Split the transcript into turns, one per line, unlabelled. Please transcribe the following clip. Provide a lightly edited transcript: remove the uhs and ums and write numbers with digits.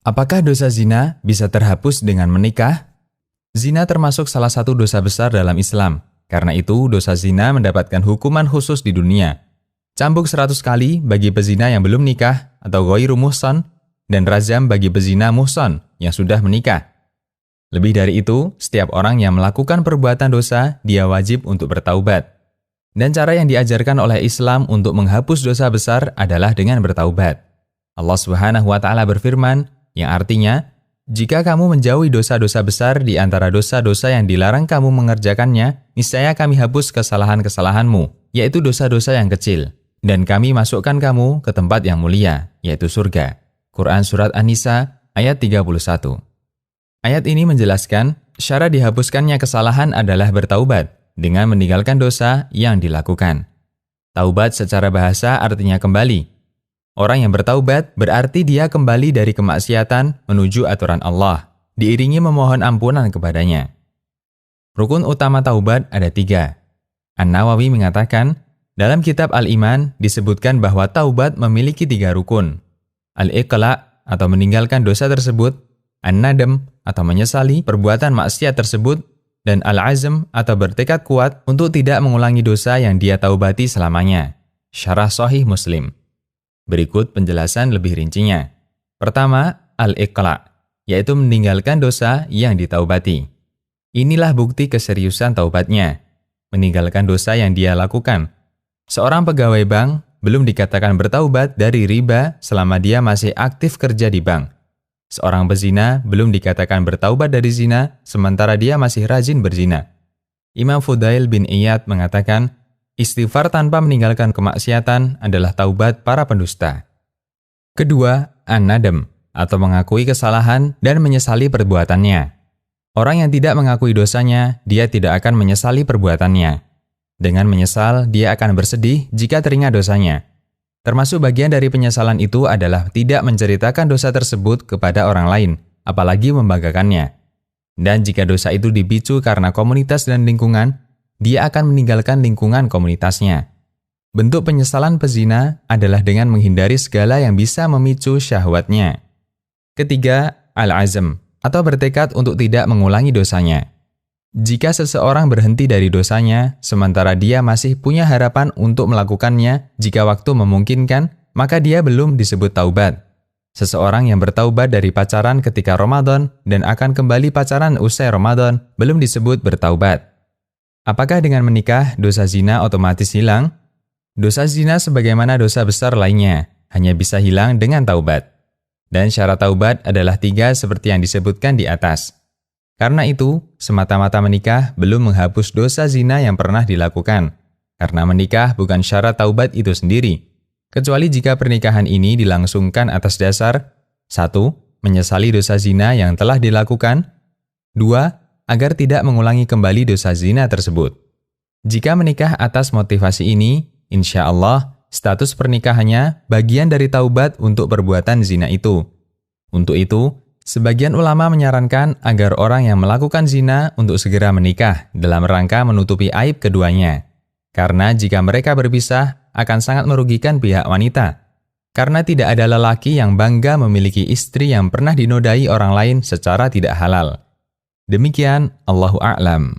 Apakah dosa zina bisa terhapus dengan menikah? Zina termasuk salah satu dosa besar dalam Islam. Karena itu, dosa zina mendapatkan hukuman khusus di dunia. Cambuk 100 kali bagi pezina yang belum nikah atau ghairu muhsan, dan rajam bagi pezina muhsan yang sudah menikah. Lebih dari itu, setiap orang yang melakukan perbuatan dosa, dia wajib untuk bertaubat. Dan cara yang diajarkan oleh Islam untuk menghapus dosa besar adalah dengan bertaubat. Allah Subhanahu wa Ta'ala berfirman, yang artinya, jika kamu menjauhi dosa-dosa besar di antara dosa-dosa yang dilarang kamu mengerjakannya, niscaya kami hapus kesalahan-kesalahanmu, yaitu dosa-dosa yang kecil. Dan kami masukkan kamu ke tempat yang mulia, yaitu surga. Quran Surat An-Nisa ayat 31. Ayat ini menjelaskan, syarat dihapuskannya kesalahan adalah bertaubat dengan meninggalkan dosa yang dilakukan. Taubat secara bahasa artinya kembali. Orang yang bertaubat berarti dia kembali dari kemaksiatan menuju aturan Allah, diiringi memohon ampunan kepadanya. Rukun utama taubat ada 3. An-Nawawi mengatakan, dalam kitab Al-Iman disebutkan bahwa taubat memiliki 3 rukun. Al-Iqla' atau meninggalkan dosa tersebut, An-Nadam atau menyesali perbuatan maksiat tersebut, dan Al-Azm atau bertekad kuat untuk tidak mengulangi dosa yang dia taubati selamanya. Syarah Sahih Muslim. Berikut penjelasan lebih rincinya. Pertama, Al-Iqla', yaitu meninggalkan dosa yang ditaubati. Inilah bukti keseriusan taubatnya, meninggalkan dosa yang dia lakukan. Seorang pegawai bank belum dikatakan bertaubat dari riba selama dia masih aktif kerja di bank. Seorang pezina belum dikatakan bertaubat dari zina sementara dia masih rajin berzina. Imam Fudail bin Iyad mengatakan, istighfar tanpa meninggalkan kemaksiatan adalah taubat para pendusta. Kedua, an-nadam, atau mengakui kesalahan dan menyesali perbuatannya. Orang yang tidak mengakui dosanya, dia tidak akan menyesali perbuatannya. Dengan menyesal, dia akan bersedih jika teringat dosanya. Termasuk bagian dari penyesalan itu adalah tidak menceritakan dosa tersebut kepada orang lain, apalagi membanggakannya. Dan jika dosa itu dipicu karena komunitas dan lingkungan, dia akan meninggalkan lingkungan komunitasnya. Bentuk penyesalan pezina adalah dengan menghindari segala yang bisa memicu syahwatnya. Ketiga, al-azm, atau bertekad untuk tidak mengulangi dosanya. Jika seseorang berhenti dari dosanya, sementara dia masih punya harapan untuk melakukannya jika waktu memungkinkan, maka dia belum disebut taubat. Seseorang yang bertaubat dari pacaran ketika Ramadan dan akan kembali pacaran usai Ramadan belum disebut bertaubat. Apakah dengan menikah dosa zina otomatis hilang? Dosa zina sebagaimana dosa besar lainnya, hanya bisa hilang dengan taubat. Dan syarat taubat adalah 3 seperti yang disebutkan di atas. Karena itu, semata-mata menikah belum menghapus dosa zina yang pernah dilakukan. Karena menikah bukan syarat taubat itu sendiri. Kecuali jika pernikahan ini dilangsungkan atas dasar 1. Menyesali dosa zina yang telah dilakukan. 2. Agar tidak mengulangi kembali dosa zina tersebut. Jika menikah atas motivasi ini, insya Allah, status pernikahannya bagian dari taubat untuk perbuatan zina itu. Untuk itu, sebagian ulama menyarankan agar orang yang melakukan zina untuk segera menikah dalam rangka menutupi aib keduanya. Karena jika mereka berpisah, akan sangat merugikan pihak wanita. Karena tidak ada lelaki yang bangga memiliki istri yang pernah dinodai orang lain secara tidak halal. Demikian, Allahu a'lam.